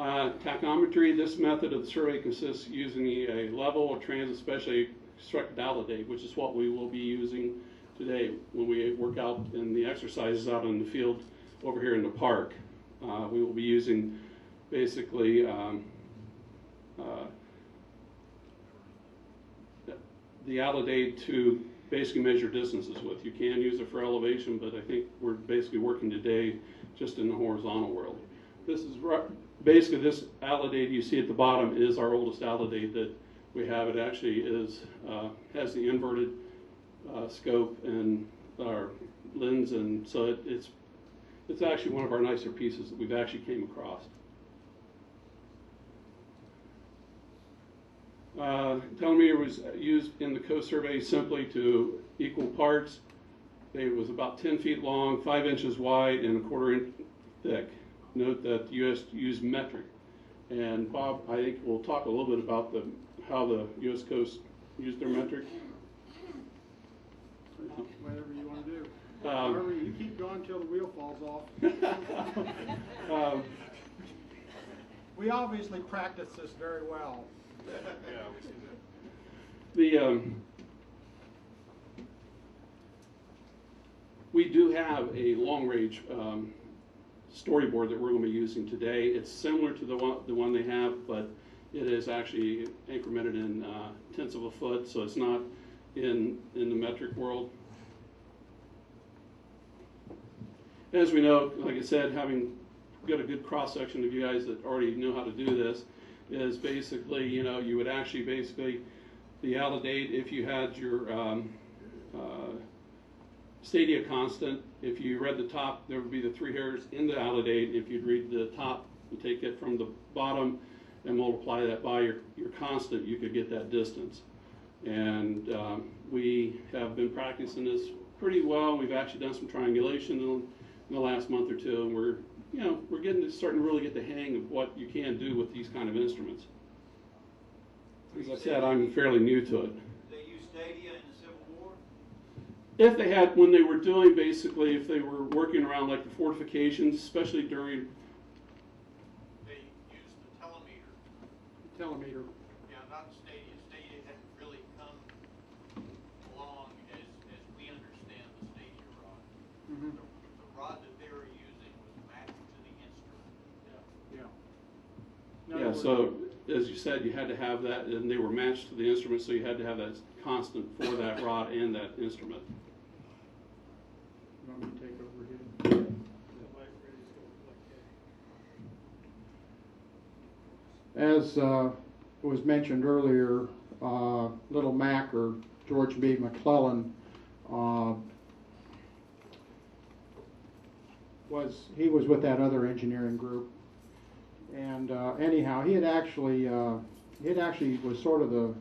Tachometry, this method of the survey consists using a level or transit specially constructed validate, which is what we will be using today when we work out in the exercises out in the field over here in the park. We will be using basically the validate to basically measure distances with. You can use it for elevation, but I think we're basically working today just in the horizontal world. This is basically this validate you see at the bottom is our oldest validate that we have. It actually is has the inverted scope and our lens, and so it's actually one of our nicer pieces that we've actually came across. Telemeter was used in the coast survey simply to equal parts. It was about 10 feet long, 5 inches wide, and 1/4 inch thick. Note that the U.S. used metric. And Bob, I think we'll talk a little bit about how the U.S. Coast used their metric. Whatever you want to do. However, you keep going till the wheel falls off. We obviously practice this very well. Yeah, we see that. We do have a long-range storyboard that we're going to be using today. It's similar to the one they have, but it is actually incremented in tenths of a foot, so it's not in the metric world. As we know, like I said, having got a good cross-section of you guys that already know how to do this, is basically, you know, you would actually basically, the validate, if you had your stadia constant, if you read the top, there would be the 3 hairs in the validate. If you'd read the top, you take it from the bottom and multiply that by your constant, you could get that distance. And we have been practicing this pretty well. We've actually done some triangulation in the last month or two, and we're starting to really get the hang of what you can do with these kind of instruments. As I said, I'm fairly new to it. They use stadia in the Civil War? If they had, when they were doing basically, if they were working around like the fortifications, especially during... They used the telemeter. Telemeter. Yeah, not stadia. Stadia hadn't really come along as we understand the stadia rod. Mm-hmm. The rod that they were using was matched to the instrument. Yeah. Yeah, so as you said, you had to have that, and they were matched to the instrument, so you had to have that constant for that rod and that instrument. You want me to take over here? As was mentioned earlier, Little Mac, or George B. McClellan, was with that other engineering group, and anyhow, he actually was sort of the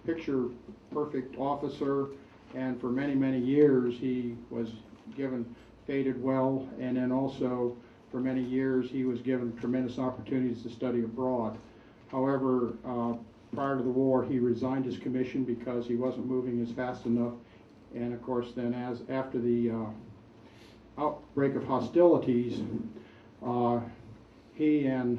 picture perfect officer, and for many years he was given fated well, and then also for many years he was given tremendous opportunities to study abroad. However, prior to the war, he resigned his commission because he wasn't moving as fast enough, and of course then after the outbreak of hostilities, he and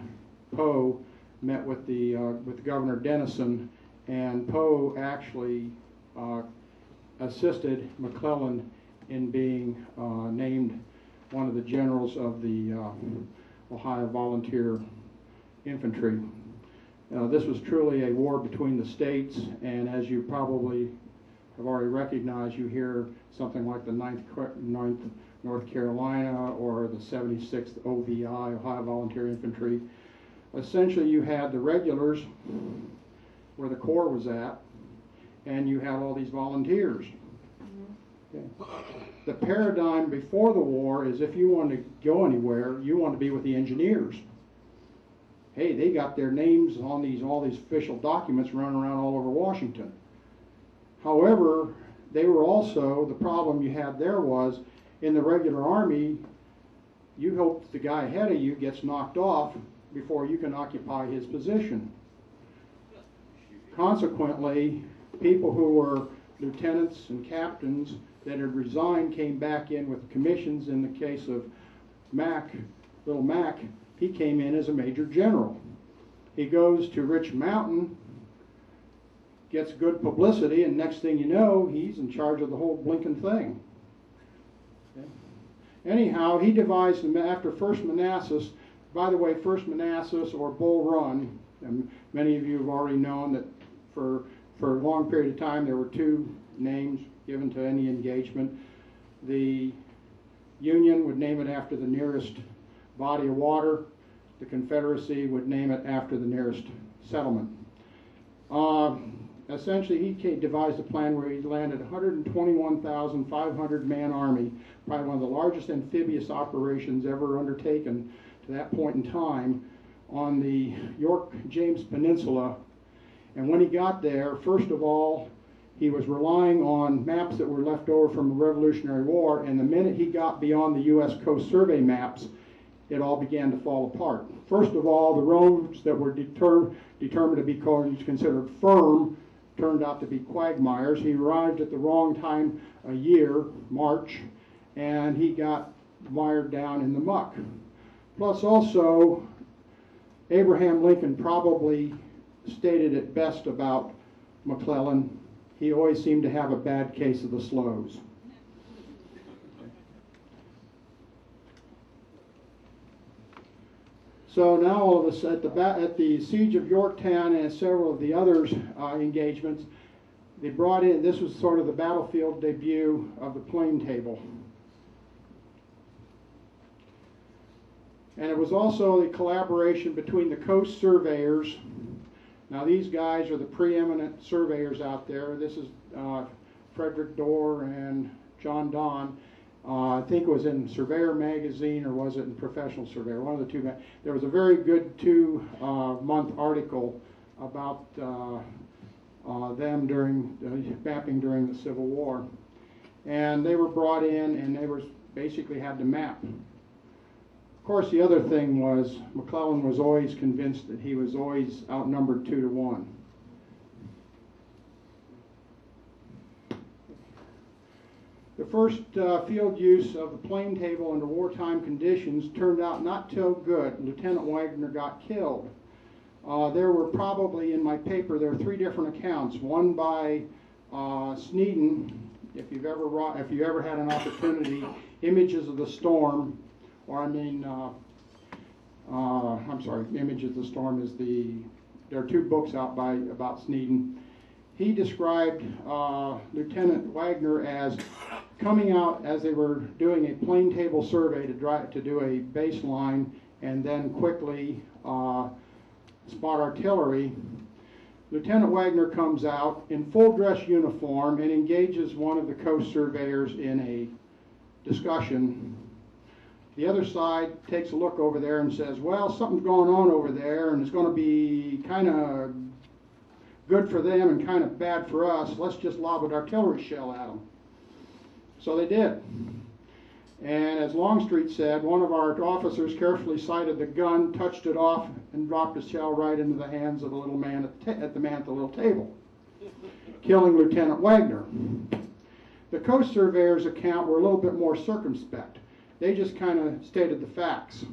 Poe met with the Governor Dennison, and Poe actually assisted McClellan in being named one of the generals of the Ohio Volunteer Infantry. This was truly a war between the states, and as you probably have already recognized, you hear something like the 9th North Carolina or the 76th OVI, Ohio Volunteer Infantry. Essentially, you had the regulars, where the Corps was at, and you had all these volunteers. Okay. The paradigm before the war is if you wanted to go anywhere, you wanted to be with the engineers. Hey, they got their names on all these official documents running around all over Washington. However, they were also, the problem you had there was, in the regular army, you hope the guy ahead of you gets knocked off before you can occupy his position. Consequently, people who were lieutenants and captains that had resigned came back in with commissions. In the case of Mac, Little Mac, he came in as a major general. He goes to Rich Mountain, gets good publicity, and next thing you know, he's in charge of the whole blinking thing. Okay. Anyhow, he devised, after First Manassas, by the way, First Manassas or Bull Run, and many of you have already known that for a long period of time there were two names given to any engagement. The Union would name it after the nearest body of water. The Confederacy would name it after the nearest settlement. Essentially, he devised a plan where he landed a 121,500 man army, probably one of the largest amphibious operations ever undertaken to that point in time, on the York-James Peninsula. And when he got there, first of all, he was relying on maps that were left over from the Revolutionary War, and the minute he got beyond the U.S. Coast Survey maps, it all began to fall apart. First of all, the roads that were determined to be considered firm turned out to be quagmires. He arrived at the wrong time a year, March, and he got mired down in the muck. Plus also, Abraham Lincoln probably stated it best about McClellan: he always seemed to have a bad case of the slows. So now all of us at the Siege of Yorktown and several of the others engagements, they brought in, this was sort of the battlefield debut of the plane table. And it was also the collaboration between the coast surveyors. Now these guys are the preeminent surveyors out there. This is Frederick Dorr and John Donn. I think it was in Surveyor magazine, or was it in Professional Surveyor? One of the two. There was a very good two-month article about them mapping during the Civil War. And they were brought in, and they basically had to map. Of course, the other thing was McClellan was always convinced that he was always outnumbered 2-1. The first field use of the plane table under wartime conditions turned out not so good. Lieutenant Wagner got killed. There were probably, in my paper, there are 3 different accounts. One by Sneeden, if you ever had an opportunity, Images of the Storm, or I'm sorry, Images of the Storm is there are 2 books out about Sneeden. He described Lieutenant Wagner as coming out as they were doing a plane table survey to do a baseline and then quickly spot artillery. Lieutenant Wagner comes out in full dress uniform and engages one of the coast surveyors in a discussion. The other side takes a look over there and says, well, something's going on over there and it's going to be kind of good for them and kind of bad for us. Let's just lob an artillery shell at them. So they did. And as Longstreet said, one of our officers carefully sighted the gun, touched it off, and dropped a shell right into the hands of the little man at the man at the little table, killing Lieutenant Wagner. The coast surveyors' account were a little bit more circumspect. They just kind of stated the facts.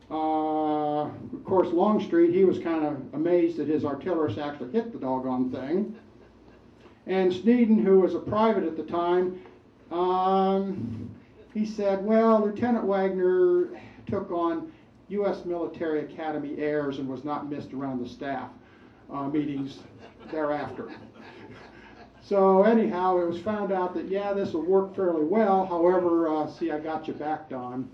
Of course, Longstreet, he was kind of amazed that his artillerists actually hit the doggone thing. And Sneeden, who was a private at the time, he said, well, Lieutenant Wagner took on U.S. Military Academy airs and was not missed around the staff meetings thereafter. So anyhow, it was found out that, yeah, this will work fairly well. However, see, I got you back, Don.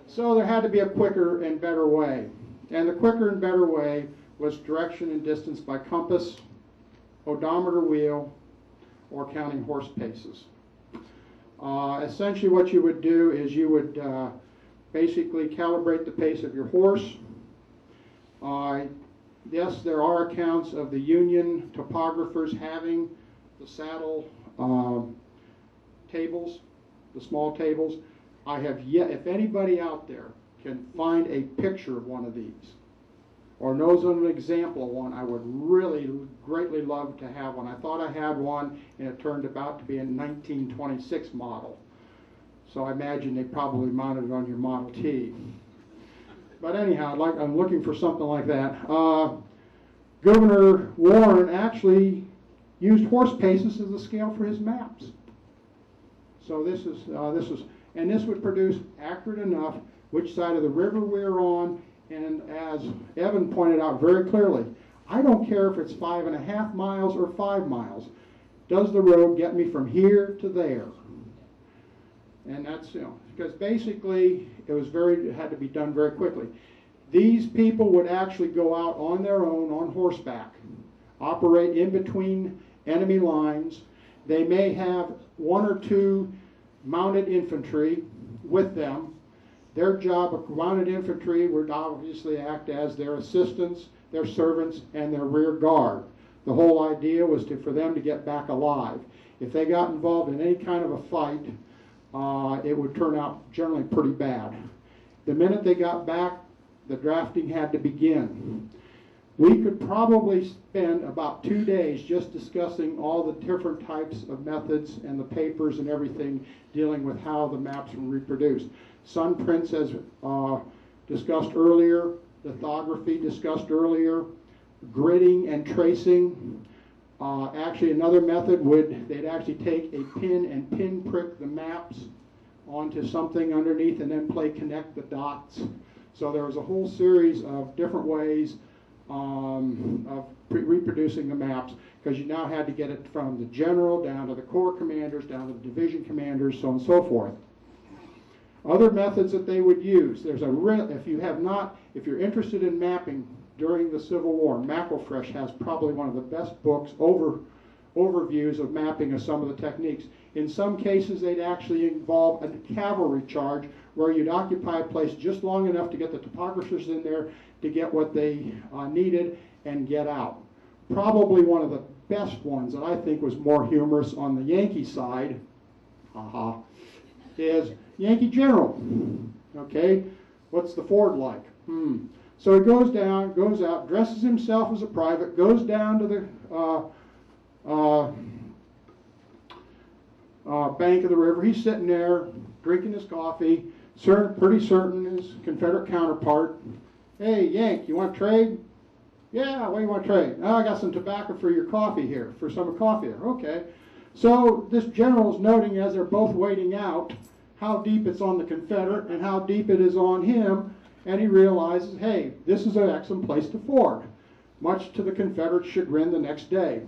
So there had to be a quicker and better way. And the quicker and better way was direction and distance by compass, odometer wheel, or counting horse paces. Essentially what you would do is you would basically calibrate the pace of your horse. Yes, there are accounts of the Union topographers having the saddle tables, the small tables. I have yet, if anybody out there can find a picture of one of these, or knows of an example of one, I would really greatly love to have one. I thought I had one, and it turned out to be a 1926 model. So I imagine they probably mounted it on your Model T. But anyhow, I'm looking for something like that. Governor Warren actually used horse paces as a scale for his maps. So this would produce accurate enough which side of the river we're on, and as Evan pointed out very clearly, I don't care if it's 5.5 miles or 5 miles. Does the road get me from here to there? And that's, because basically it had to be done very quickly. These people would actually go out on their own on horseback, operate in between enemy lines. They may have 1 or 2 mounted infantry with them. Their job of mounted infantry would obviously act as their assistants, their servants, and their rear guard. The whole idea was for them to get back alive. If they got involved in any kind of a fight, it would turn out generally pretty bad. The minute they got back, the drafting had to begin. We could probably spend about 2 days just discussing all the different types of methods and the papers and everything dealing with how the maps were reproduced. Sun prints, as discussed earlier, lithography discussed earlier, gridding and tracing. Actually, another method they'd actually take a pin and pinprick the maps onto something underneath and then connect the dots. So there was a whole series of different ways of reproducing the maps, because you now had to get it from the general down to the corps commanders, down to the division commanders, so on and so forth. Other methods that they would use, if you're interested in mapping during the Civil War, Macklefresh has probably one of the best books, overviews of mapping of some of the techniques. In some cases, they'd actually involve a cavalry charge where you'd occupy a place just long enough to get the topographers in there to get what they needed and get out. Probably one of the best ones that I think was more humorous on the Yankee side, is Yankee General. Okay, what's the Ford like? So he goes out, dresses himself as a private, goes down to the bank of the river. He's sitting there drinking his coffee, pretty certain his Confederate counterpart, "Hey, Yank, you want to trade?" "Yeah, what do you want to trade?" "Oh, I got some tobacco for your coffee here, for some coffee here." "Okay." So this general's noting, as they're both waiting out, how deep it's on the Confederate and how deep it is on him, and he realizes, hey, this is an excellent place to ford, much to the Confederate chagrin the next day.